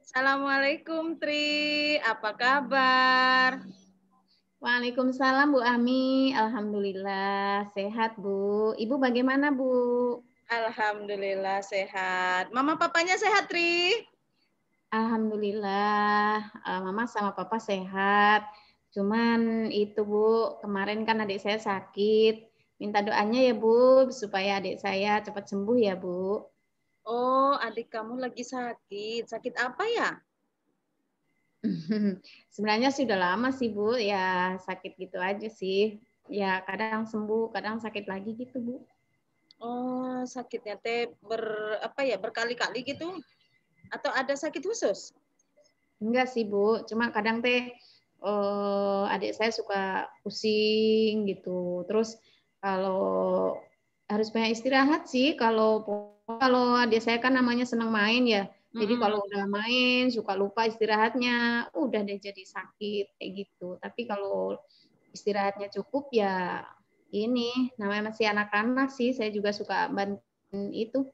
Assalamualaikum Tri, apa kabar? Waalaikumsalam Bu Ami, Alhamdulillah sehat Bu. Ibu bagaimana Bu? Alhamdulillah sehat. Mama papanya sehat Tri? Alhamdulillah, Mama sama Papa sehat. Cuman itu Bu, kemarin kan adik saya sakit. Minta doanya ya Bu, supaya adik saya cepat sembuh ya Bu. Oh, adik kamu lagi sakit. Sakit apa ya? Sebenarnya sih udah lama sih Bu, ya sakit gitu aja sih. Ya kadang sembuh, kadang sakit lagi gitu Bu. Oh, sakitnya teh berkali-kali gitu? Atau ada sakit khusus? Enggak sih Bu, cuma kadang teh adik saya suka pusing gitu. Terus kalau harus banyak istirahat sih. Kalau adik saya kan namanya senang main ya. Jadi kalau Mm-mm. udah main suka lupa istirahatnya, udah deh jadi sakit kayak gitu. Tapi kalau istirahatnya cukup ya ini namanya masih anak-anak sih. Saya juga suka bantuin itu.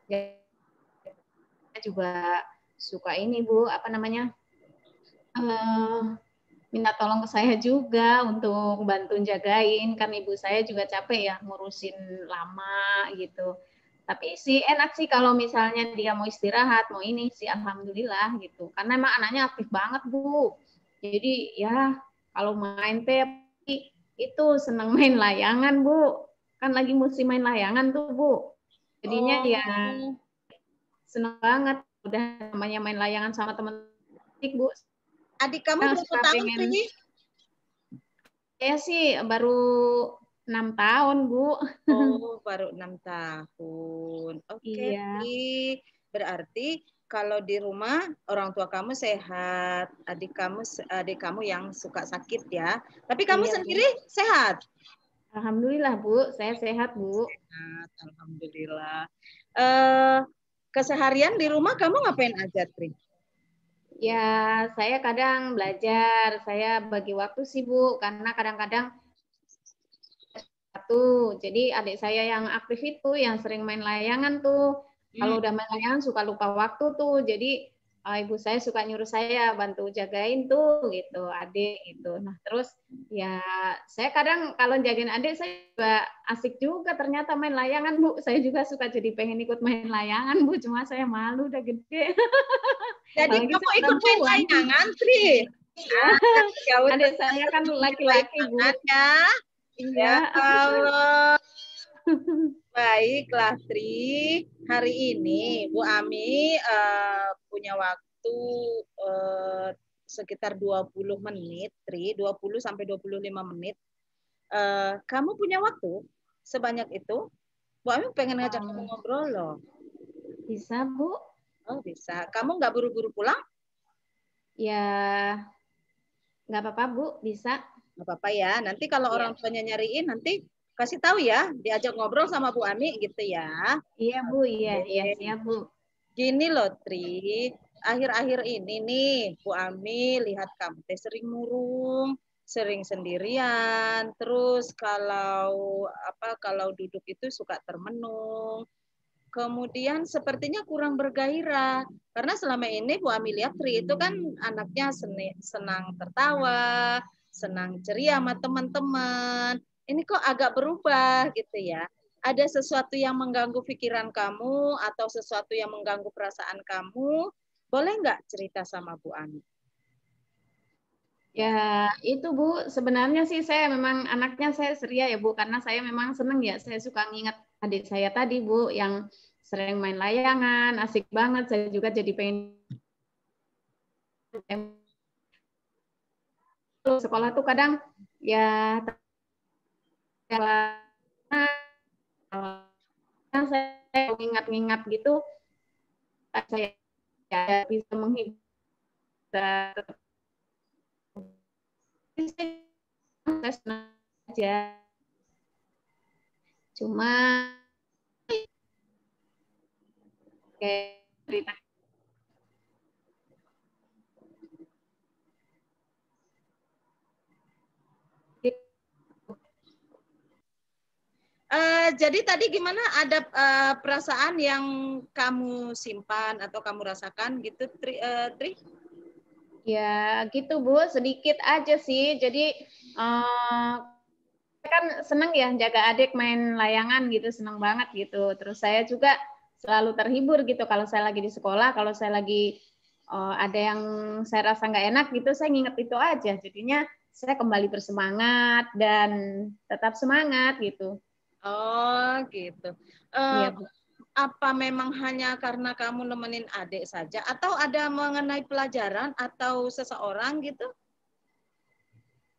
Saya juga suka ini Bu, apa namanya? eh, minta tolong ke saya juga untuk bantu jagain kan ibu saya juga capek ya ngurusin lama gitu. Tapi sih enak sih kalau misalnya dia mau istirahat, mau ini sih alhamdulillah gitu. Karena emang anaknya aktif banget, Bu. Jadi ya kalau main teh itu seneng main layangan, Bu. Kan lagi musim main layangan tuh, Bu. Jadinya ya Oh, seneng banget udah namanya main layangan sama temen, Bu. adik kamu Saya berapa suka tahun pengen. Tri? Saya sih baru 6 tahun, Bu. Oh, baru 6 tahun. Oke, Iya, Tri. Berarti kalau di rumah orang tua kamu sehat, adik kamu yang suka sakit ya. Tapi kamu iya, sendiri Bu. sehat? Alhamdulillah, Bu. Saya sehat, Bu. Sehat, alhamdulillah. Eh, keseharian di rumah kamu ngapain aja, Tri? Ya, saya kadang belajar, saya bagi waktu sih, Bu, karena kadang-kadang satu. Jadi adik saya yang aktif itu, yang sering main layangan tuh. Hmm. Kalau udah main layangan suka lupa waktu tuh. Jadi ibu saya suka nyuruh saya bantu jagain tuh gitu, adik gitu. Nah, terus ya saya kadang kalau jagain adik saya juga asik juga ternyata main layangan, Bu. Saya juga suka jadi pengen ikut main layangan, Bu. Cuma saya malu udah gede. Jadi Apalagi kamu saya ikut main perempuan. layangan, Tri? Iya. Ah, ya udah, Adik saya kan baik laki-laki, Bu. banget ya. Ya Iya. Allah. Baiklah, Tri. Hari ini Bu Ami punya waktu eh, sekitar 20 menit, Tri. 20 sampai 25 menit. Kamu punya waktu sebanyak itu? Bu Ami pengen ngajak kamu Um, ngobrol loh. Bisa, Bu? Oh, bisa. Kamu nggak buru-buru pulang? Ya, nggak apa-apa, Bu. Bisa. Nggak apa-apa ya. Nanti kalau orang Iya. tuanya nyariin, nanti kasih tahu ya. Diajak ngobrol sama Bu Ami gitu ya. Iya, Bu. Iya, iya, Oke. siap, Bu. Gini loh, Tri. Akhir-akhir ini nih, Bu Ami lihat kamu teh sering murung, sering sendirian. Terus kalau duduk itu suka termenung. Kemudian sepertinya kurang bergairah. Karena selama ini Bu Ami lihat Tri itu kan anaknya senang tertawa, senang ceria sama teman-teman. Ini kok agak berubah gitu ya. Ada sesuatu yang mengganggu pikiran kamu atau sesuatu yang mengganggu perasaan kamu, boleh nggak cerita sama Bu Ami? Ya, itu, Bu. Sebenarnya sih saya memang anaknya saya ceria ya, Bu. Karena saya memang seneng ya. Saya suka nginget adik saya tadi, Bu, yang sering main layangan. Asik banget. Saya juga jadi pengen sekolah tuh kadang ya saya mengingat-ingat gitu saya ya, bisa menghibur saya senang aja cuma kayak cerita Jadi tadi gimana, ada perasaan yang kamu simpan atau kamu rasakan gitu, Tri? Ya gitu Bu, sedikit aja sih. Jadi kan seneng ya jaga adik main layangan gitu, seneng banget gitu. Terus saya juga selalu terhibur gitu kalau saya lagi di sekolah, kalau saya lagi ada yang saya rasa nggak enak gitu, saya nginget itu aja. Jadinya saya kembali bersemangat dan tetap semangat gitu. Oh gitu. Iya Bu. Apa memang hanya karena kamu nemenin adik saja, atau ada mengenai pelajaran atau seseorang gitu?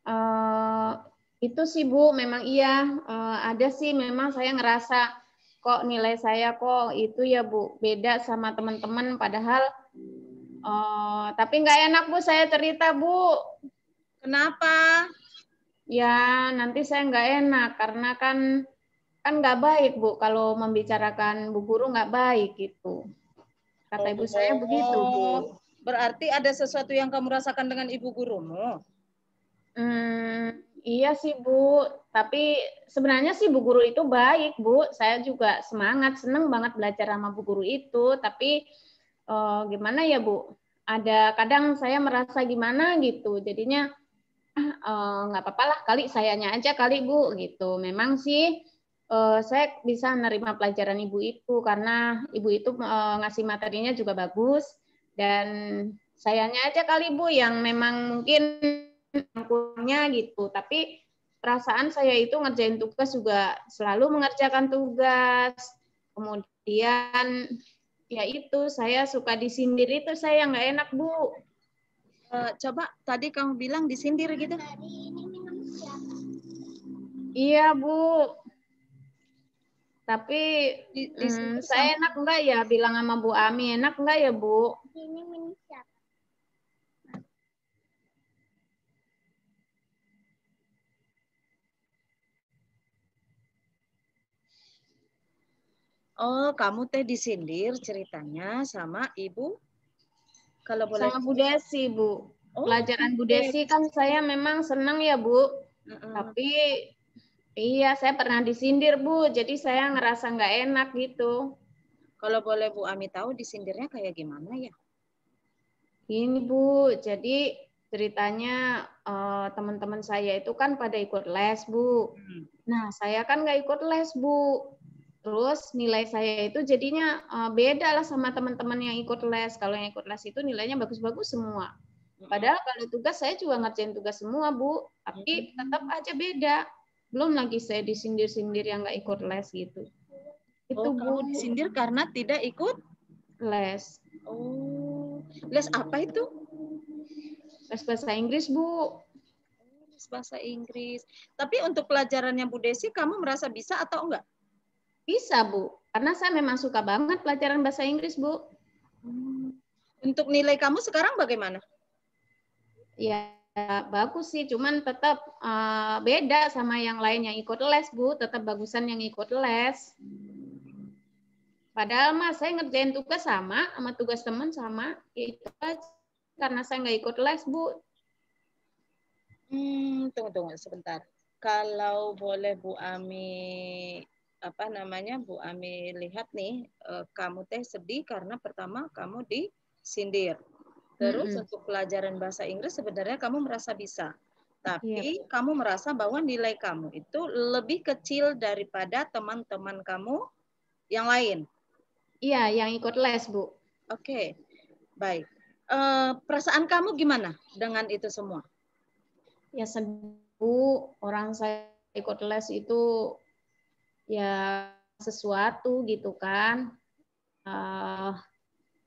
Uh, itu sih Bu, memang iya ada sih, memang saya ngerasa kok nilai saya kok itu ya Bu beda sama teman-teman, padahal tapi nggak enak Bu saya cerita Bu. Kenapa? Ya nanti saya nggak enak karena kan nggak baik Bu kalau membicarakan Bu Guru, nggak baik gitu. Kata ibu saya begitu Bu. Oh, berarti ada sesuatu yang kamu rasakan dengan ibu gurumu? Iya sih Bu, tapi sebenarnya sih Bu Guru itu baik Bu. Saya juga semangat, seneng banget belajar sama Bu Guru itu. Tapi gimana ya Bu? Ada kadang saya merasa gimana gitu. Jadinya nggak apa-apa lah, kali sayanya aja kali Bu gitu. Memang sih saya bisa menerima pelajaran Ibu itu karena Ibu itu ngasih materinya juga bagus, dan sayanya aja kali Bu yang memang mungkin kurangnya gitu. Tapi perasaan saya itu ngerjain tugas juga selalu mengerjakan tugas. Kemudian ya itu saya suka disindir, itu saya nggak enak Bu. Coba tadi kamu bilang disindir gitu. Iya Bu. Tapi saya enak enggak ya bilang sama Bu Ami, enak enggak ya Bu? Oh, kamu teh disindir ceritanya sama ibu? Kalau boleh. Sama Bu Desi Bu. Oh, Pelajaran Bu Desi kan saya memang senang ya Bu. Tapi iya saya pernah disindir Bu, jadi saya ngerasa nggak enak gitu. Kalau boleh Bu Ami tahu disindirnya kayak gimana ya? Ini Bu, jadi ceritanya teman-teman saya itu kan pada ikut les Bu. Nah saya kan nggak ikut les Bu. Terus nilai saya itu jadinya beda lah sama teman-teman yang ikut les. Kalau yang ikut les itu nilainya bagus-bagus semua. Padahal kalau tugas saya juga ngerjain tugas semua Bu, tapi tetap aja beda. Belum lagi saya disindir-sindir yang nggak ikut les gitu. Itu Bu. Kamu disindir karena tidak ikut les. Oh, les apa itu? Les bahasa Inggris Bu. Les bahasa Inggris. Tapi untuk pelajarannya Bu Desi, kamu merasa bisa atau enggak? Bisa Bu, karena saya memang suka banget pelajaran bahasa Inggris Bu. Untuk nilai kamu sekarang bagaimana? Ya bagus sih, cuman tetap beda sama yang lain yang ikut les Bu, tetap bagusan yang ikut les. Padahal mas saya ngerjain tugas sama tugas teman sama, ya itu aja. Karena saya nggak ikut les Bu. Tunggu sebentar. Kalau boleh Bu Ami Bu Ami lihat nih, kamu teh sedih karena pertama kamu disindir. Terus untuk pelajaran bahasa Inggris sebenarnya kamu merasa bisa. Tapi kamu merasa bahwa nilai kamu itu lebih kecil daripada teman-teman kamu yang lain. Iya, yang ikut les, Bu. Oke, baik. Perasaan kamu gimana dengan itu semua? Ya sedih, Bu. Orang saya ikut les itu ya sesuatu gitu kan.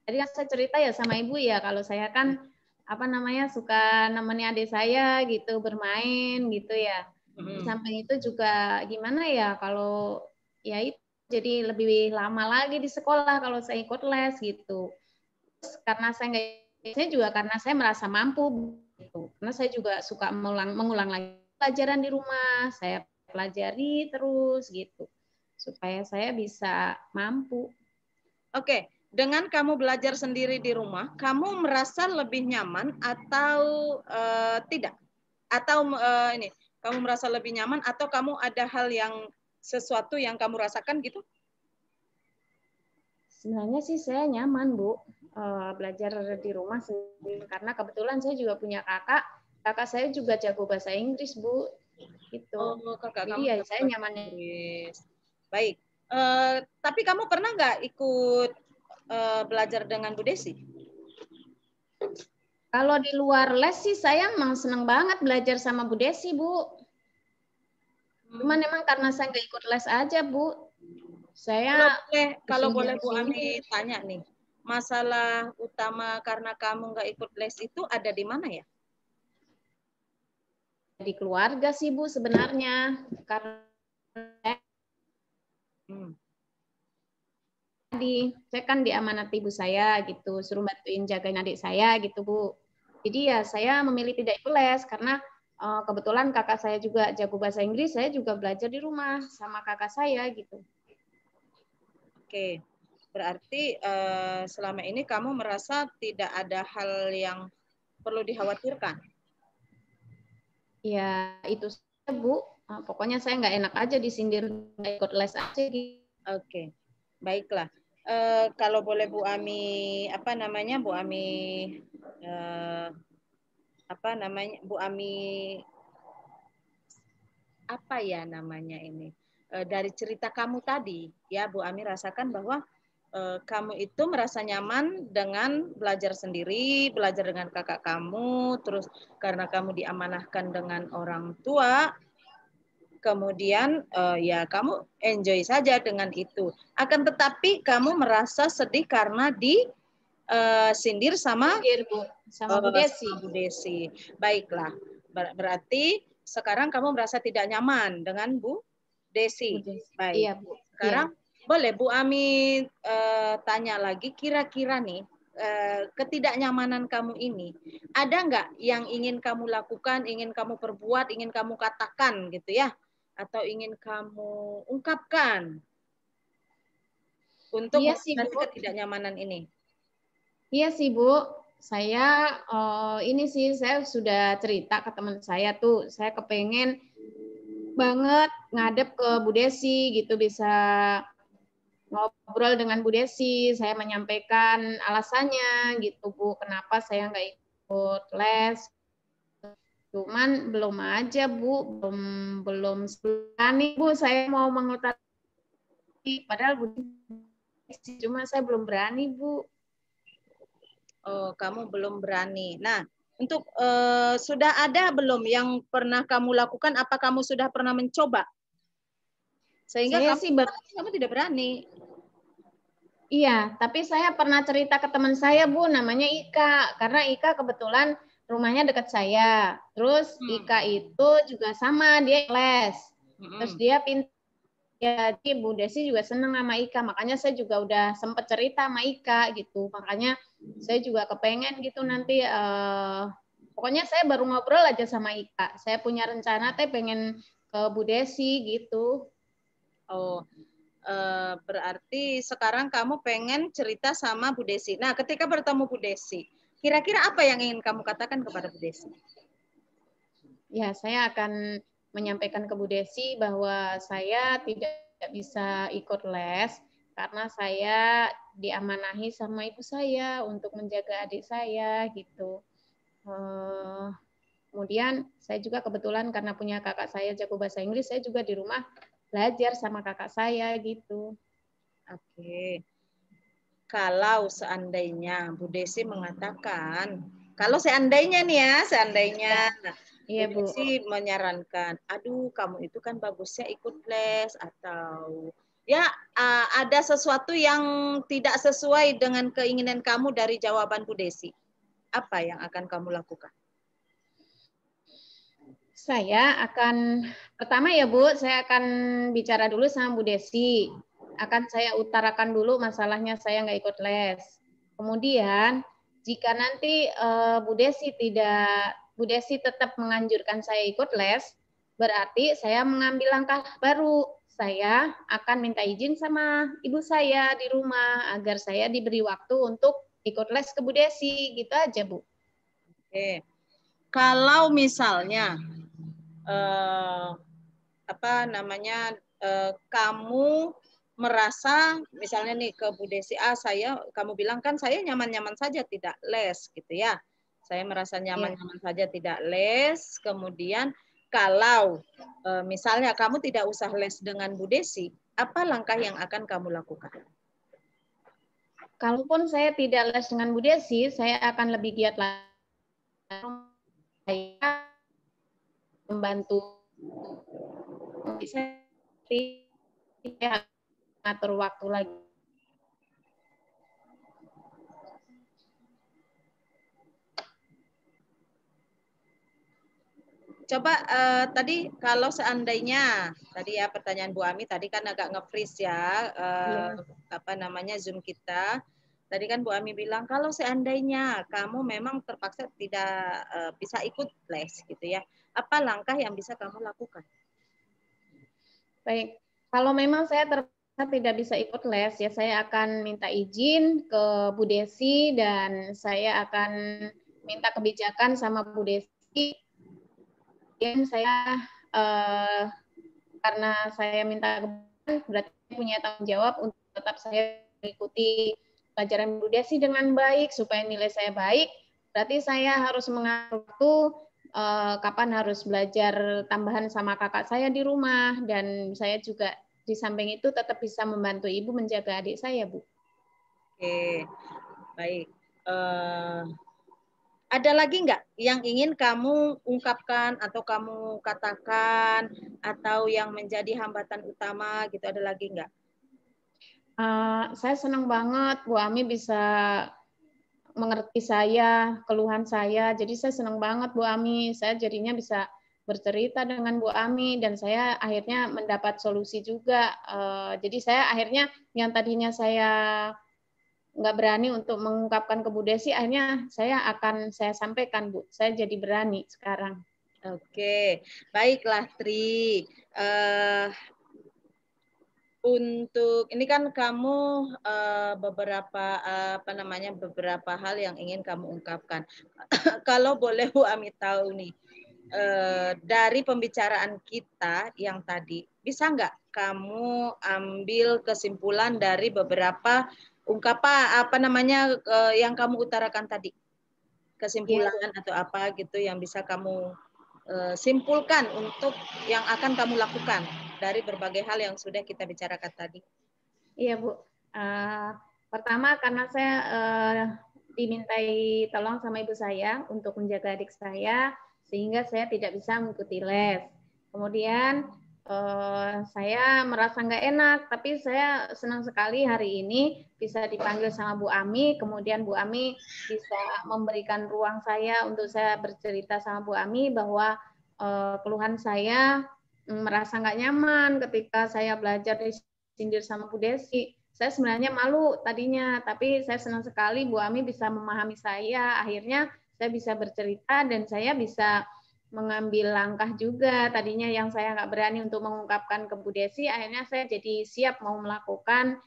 Tadi kan saya cerita ya sama Ibu ya, kalau saya kan suka nemenin adik saya gitu bermain gitu ya. Di samping itu juga gimana ya, kalau ya itu jadi lebih lama lagi di sekolah kalau saya ikut les gitu. Terus karena saya juga karena saya merasa mampu gitu. Karena saya juga suka mengulang lagi pelajaran di rumah, saya pelajari terus gitu supaya saya bisa mampu. Oke, dengan kamu belajar sendiri di rumah, kamu merasa lebih nyaman atau tidak? Atau kamu merasa lebih nyaman atau kamu ada hal yang sesuatu yang kamu rasakan gitu? Sebenarnya sih saya nyaman, Bu, belajar di rumah sendiri. Karena kebetulan saya juga punya kakak. Kakak saya juga jago bahasa Inggris, Bu. Gitu. Oh, kakak Jadi kamu ya jago saya bahasa nyaman. Inggris. Baik. Tapi kamu pernah nggak ikut belajar dengan Bu Desi? Kalau di luar les sih saya emang seneng banget belajar sama Bu Desi, Bu. Cuman emang karena saya nggak ikut les aja, Bu. Saya Kalau boleh di Bu sini Ami tanya nih, masalah utama karena kamu nggak ikut les itu ada di mana ya? di keluarga sih, Bu, sebenarnya. Karena Hmm. saya kan diamanati ibu saya gitu, suruh bantuin jagain adik saya gitu, Bu. Jadi ya saya memilih tidak ikut les karena kebetulan kakak saya juga jago bahasa Inggris, saya juga belajar di rumah sama kakak saya gitu. Oke, berarti selama ini kamu merasa tidak ada hal yang perlu dikhawatirkan? Ya itu saja, Bu. Pokoknya saya nggak enak aja disindir nggak ikut les aja gitu. Oke, baiklah. Kalau boleh Bu Ami, apa namanya Bu Ami, apa namanya Bu Ami, apa ya namanya ini? Dari cerita kamu tadi, ya Bu Ami rasakan bahwa kamu itu merasa nyaman dengan belajar sendiri, belajar dengan kakak kamu, terus karena kamu diamanahkan dengan orang tua, kemudian ya kamu enjoy saja dengan itu. Akan tetapi kamu merasa sedih karena disindir sama Sindir, Bu, sama Bu Desi. Bu Desi. Baiklah, berarti sekarang kamu merasa tidak nyaman dengan Bu Bu Desi. Desi. Baik, Iya, Bu. Iya. sekarang boleh Bu Ami tanya lagi, kira-kira nih ketidaknyamanan kamu ini, ada nggak yang ingin kamu lakukan, ingin kamu perbuat, ingin kamu katakan gitu ya, atau ingin kamu ungkapkan untuk Iya sih, mengatasi Bu. ketidaknyamanan ini? Iya sih, Bu. Saya ini sih saya sudah cerita ke teman saya tuh, saya kepengen banget ngadep ke Bu Desi gitu, bisa ngobrol dengan Bu Desi, saya menyampaikan alasannya gitu, Bu, kenapa saya nggak ikut les. Cuman belum aja, Bu, belum berani, Bu, saya mau mengutarakan padahal Bu Desi, cuma saya belum berani, Bu. Oh, kamu belum berani. Nah, untuk sudah ada belum yang pernah kamu lakukan? Apa kamu sudah pernah mencoba? Sehingga Saya kamu sih kamu tidak berani. Iya, tapi saya pernah cerita ke teman saya, Bu, namanya Ika. Karena Ika kebetulan rumahnya dekat saya. Terus Ika itu juga sama, dia les. Terus dia pintar. Jadi Bu Desi juga senang sama Ika. Makanya saya juga udah sempat cerita sama Ika gitu. Makanya saya juga kepengen gitu nanti. Pokoknya saya baru ngobrol aja sama Ika. Saya punya rencana teh pengen ke Bu Desi gitu. Oh, berarti sekarang kamu pengen cerita sama Bu Desi. Nah, ketika bertemu Bu Desi, kira-kira apa yang ingin kamu katakan kepada Bu Desi? Ya, saya akan menyampaikan ke Bu Desi bahwa saya tidak bisa ikut les karena saya diamanahi sama ibu saya untuk menjaga adik saya gitu. Kemudian saya juga kebetulan karena punya kakak saya jago bahasa Inggris, saya juga di rumah belajar sama kakak saya gitu. Oke. Kalau seandainya Bu Desi mengatakan, kalau seandainya nih ya, seandainya Bu Iya, Bu. Desi menyarankan, aduh kamu itu kan bagusnya ikut les atau ya ada sesuatu yang tidak sesuai dengan keinginan kamu dari jawaban Bu Desi, apa yang akan kamu lakukan? Saya akan pertama ya Bu, saya akan bicara dulu sama Bu Desi. Akan saya utarakan dulu masalahnya saya nggak ikut les. Kemudian jika nanti Bu Desi tetap menganjurkan saya ikut les, berarti saya mengambil langkah baru. Saya akan minta izin sama ibu saya di rumah agar saya diberi waktu untuk ikut les ke Bu Desi, gitu aja Bu. Oke. Kalau misalnya apa namanya kamu merasa misalnya nih ke Bu Desi, kamu bilang kan saya nyaman-nyaman saja tidak les gitu ya. Saya merasa nyaman-nyaman saja tidak les. Kemudian kalau misalnya kamu tidak usah les dengan Bu Desi, apa langkah yang akan kamu lakukan? Kalaupun saya tidak les dengan Bu Desi, saya akan lebih giat lagi. Saya membantu saya ngatur waktu lagi. Coba tadi kalau seandainya tadi ya pertanyaan Bu Ami tadi kan agak nge-freeze ya apa namanya Zoom kita. Tadi kan Bu Ami bilang kalau seandainya kamu memang terpaksa tidak bisa ikut les gitu ya. Apa langkah yang bisa kamu lakukan? Baik, kalau memang saya terpaksa tidak bisa ikut les ya saya akan minta izin ke Bu Desi dan saya akan minta kebijakan sama Bu Desi. Dan saya karena saya minta kebijakan berarti punya tanggung jawab untuk tetap saya mengikuti pelajaran Bu Desi dengan baik supaya nilai saya baik. Berarti saya harus mengatur waktu kapan harus belajar tambahan sama kakak saya di rumah dan saya juga di samping itu tetap bisa membantu ibu menjaga adik saya, Bu. Oke, baik. Ada lagi nggak yang ingin kamu ungkapkan atau kamu katakan atau yang menjadi hambatan utama gitu, ada lagi nggak? Saya senang banget Bu Ami bisa mengerti saya, keluhan saya. Jadi saya senang banget Bu Ami. Saya jadinya bisa bercerita dengan Bu Ami dan saya akhirnya mendapat solusi juga. Jadi saya akhirnya yang tadinya saya nggak berani untuk mengungkapkan ke Bu Desi, akhirnya saya sampaikan Bu. Saya jadi berani sekarang. Oke, baiklah Tri. Untuk ini kan kamu beberapa hal yang ingin kamu ungkapkan. Kalau boleh Bu Ami tahu nih, dari pembicaraan kita yang tadi, bisa nggak kamu ambil kesimpulan dari beberapa yang kamu utarakan tadi? Kesimpulan atau apa gitu yang bisa kamu simpulkan untuk yang akan kamu lakukan dari berbagai hal yang sudah kita bicarakan tadi. Iya Bu. Pertama karena saya dimintai tolong sama ibu saya untuk menjaga adik saya sehingga saya tidak bisa mengikuti les. Kemudian saya merasa nggak enak, tapi saya senang sekali hari ini bisa dipanggil sama Bu Ami, kemudian Bu Ami bisa memberikan ruang saya untuk saya bercerita sama Bu Ami bahwa keluhan saya merasa nggak nyaman ketika saya belajar disindir sama Bu Desi. Saya sebenarnya malu tadinya, tapi saya senang sekali Bu Ami bisa memahami saya. Akhirnya saya bisa bercerita dan saya bisa mengambil langkah juga. Tadinya yang saya nggak berani untuk mengungkapkan ke Bu Desi, akhirnya saya jadi siap mau melakukan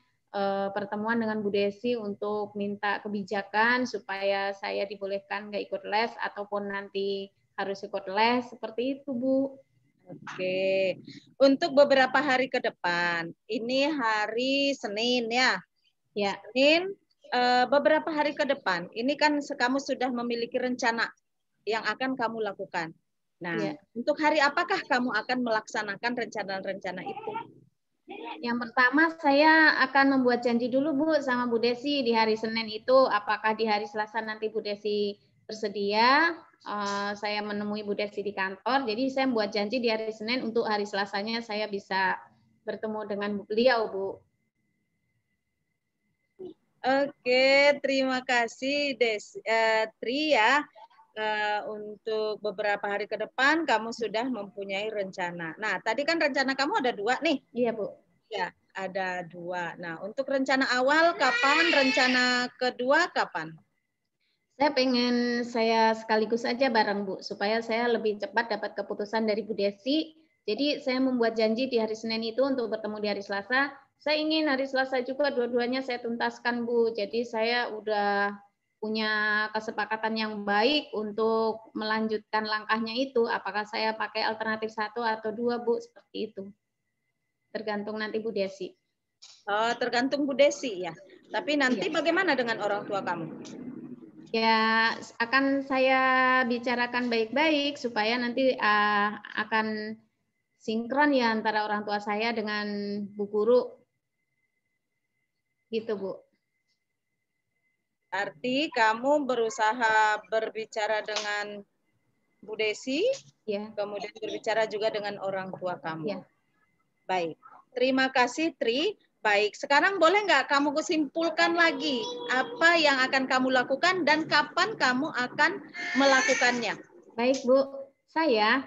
pertemuan dengan Bu Desi untuk minta kebijakan supaya saya dibolehkan nggak ikut les ataupun nanti harus ikut les, seperti itu Bu. Oke, untuk beberapa hari ke depan, ini hari Senin ya. Senin, beberapa hari ke depan, ini kan kamu sudah memiliki rencana yang akan kamu lakukan. Nah, untuk hari apakah kamu akan melaksanakan rencana-rencana itu? Yang pertama saya akan membuat janji dulu Bu sama Bu Desi di hari Senin itu. Apakah di hari Selasa nanti Bu Desi bersedia? Saya menemui Bu Desi di kantor. Jadi saya membuat janji di hari Senin untuk hari Selasanya saya bisa bertemu dengan beliau Bu. Oke, terima kasih Tri ya. Untuk beberapa hari ke depan kamu sudah mempunyai rencana. Nah, tadi kan rencana kamu ada 2 nih. Iya Bu. Ya, ada 2. Nah, untuk rencana awal kapan? Rencana kedua kapan? Saya sekaligus aja bareng Bu, supaya saya lebih cepat dapat keputusan dari Bu Desi. Jadi saya membuat janji di hari Senin itu untuk bertemu di hari Selasa. Saya ingin hari Selasa juga dua-duanya saya tuntaskan Bu. Jadi saya udah punya kesepakatan yang baik untuk melanjutkan langkahnya itu. Apakah saya pakai alternatif 1 atau 2 Bu, seperti itu. tergantung nanti Bu Desi. Tergantung Bu Desi ya. Tapi nanti bagaimana dengan orang tua kamu? Ya, akan saya bicarakan baik-baik supaya nanti akan sinkron ya antara orang tua saya dengan Bu Guru. Gitu, Bu. Arti kamu berusaha berbicara dengan Bu Desi, kemudian berbicara juga dengan orang tua kamu. Baik, terima kasih Tri. Baik, sekarang boleh nggak kamu kesimpulkan lagi apa yang akan kamu lakukan dan kapan kamu akan melakukannya? Baik Bu, saya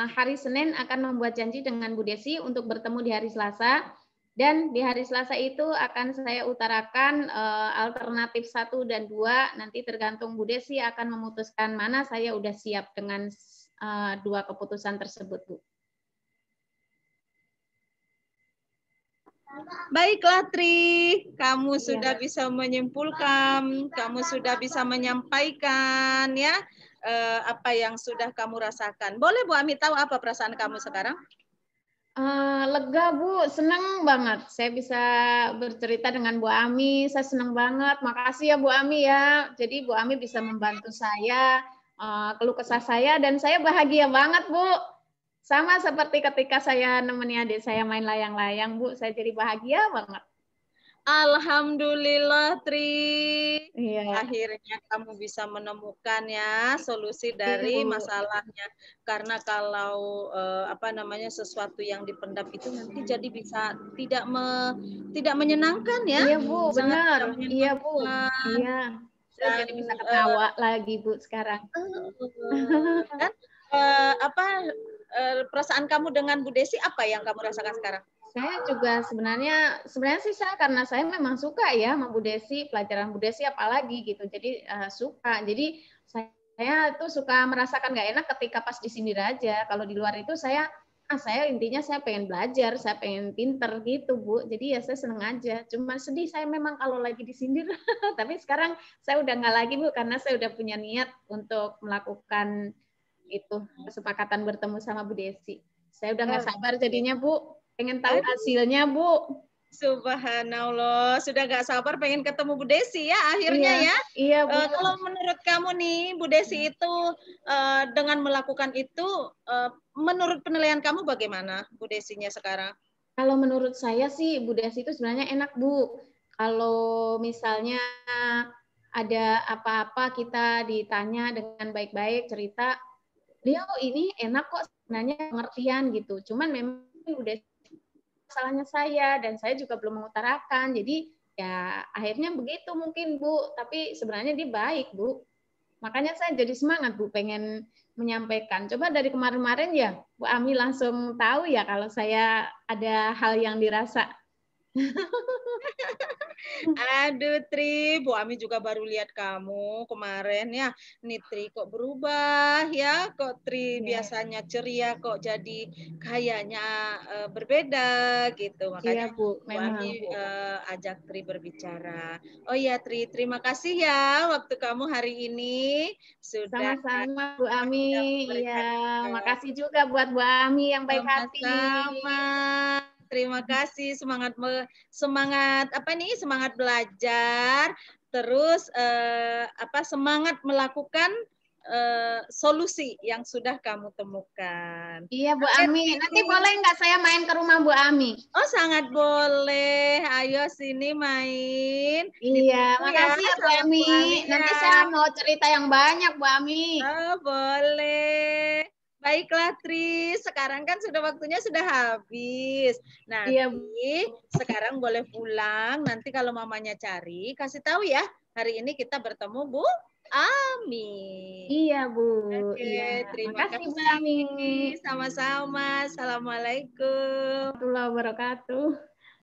hari Senin akan membuat janji dengan Bu Desi untuk bertemu di hari Selasa. Dan di hari Selasa itu akan saya utarakan alternatif 1 dan 2, nanti tergantung Bu Desi akan memutuskan mana saya udah siap dengan 2 keputusan tersebut, Bu. Baiklah Tri, kamu sudah bisa menyimpulkan, kamu sudah bisa menyampaikan ya apa yang sudah kamu rasakan. Boleh Bu Ami tahu apa perasaan kamu sekarang? Lega Bu, senang banget saya bisa bercerita dengan Bu Ami, saya senang banget, makasih ya Bu Ami ya, jadi Bu Ami bisa membantu saya, keluh kesah saya, dan saya bahagia banget Bu, sama seperti ketika saya nemeni adik saya main layang-layang Bu, saya jadi bahagia banget. Alhamdulillah Tri, akhirnya kamu bisa menemukan ya solusi dari masalahnya. Karena kalau sesuatu yang dipendam itu nanti jadi bisa tidak menyenangkan ya. Iya Bu, benar. Iya Bu, iya. Saya jadi bisa ketawa lagi Bu sekarang. Dan perasaan kamu dengan Bu Desi apa yang kamu rasakan sekarang? Saya juga sebenarnya sih karena saya memang suka ya sama Bu Desi, pelajaran Bu Desi apalagi gitu. Jadi suka. Jadi saya tuh suka merasakan nggak enak ketika pas disindir aja. Kalau di luar itu saya intinya saya pengen belajar, saya pengen pinter gitu Bu. Jadi ya saya seneng aja. Cuma sedih saya memang kalau lagi disindir. Tapi sekarang saya udah nggak lagi Bu, karena saya udah punya niat untuk melakukan itu kesepakatan bertemu sama Bu Desi. Saya udah nggak sabar jadinya Bu. Pengen tahu hasilnya, Bu. Subhanallah, sudah gak sabar pengen ketemu Bu Desi ya akhirnya ya. Iya, Bu. Kalau menurut kamu nih, Bu Desi itu dengan melakukan itu, menurut penilaian kamu bagaimana Bu Desinya sekarang? Kalau menurut saya sih Bu Desi itu sebenarnya enak, Bu. Kalau misalnya ada apa-apa kita ditanya dengan baik-baik, cerita, beliau ini enak kok sebenarnya pengertian gitu. Cuman memang udah salahnya saya dan saya juga belum mengutarakan. Jadi ya akhirnya begitu mungkin Bu, tapi sebenarnya dia baik Bu. Makanya saya jadi semangat Bu pengen menyampaikan. Coba dari kemarin-kemarin ya Bu Ami langsung tahu ya kalau saya ada hal yang dirasa. Aduh Tri, Bu Ami juga baru lihat kamu kemarin ya. Nih Tri kok berubah ya, kok Tri biasanya ceria kok jadi kayaknya berbeda gitu. Makanya Bu Ami ajak Tri berbicara. Oh iya Tri, terima kasih ya waktu kamu hari ini sudah. Sama-sama Bu Ami. Iya, makasih juga buat Bu Ami yang baik hati. Sama-sama. Terima kasih, semangat belajar, terus semangat melakukan solusi yang sudah kamu temukan. Iya Bu Ami, nanti boleh nggak saya main ke rumah Bu Ami? Oh sangat boleh, ayo sini main. Iya, makasih ya Bu Ami. Nanti saya mau cerita yang banyak Bu Ami. Oh boleh. Baiklah Tri, sekarang kan waktunya sudah habis. Nanti sekarang boleh pulang. Nanti kalau mamanya cari, kasih tahu ya. Hari ini kita bertemu Bu Ami. Iya Bu. Oke, terima kasih Bu Ami. Sama-sama. Assalamualaikum warahmatullahi wabarakatuh.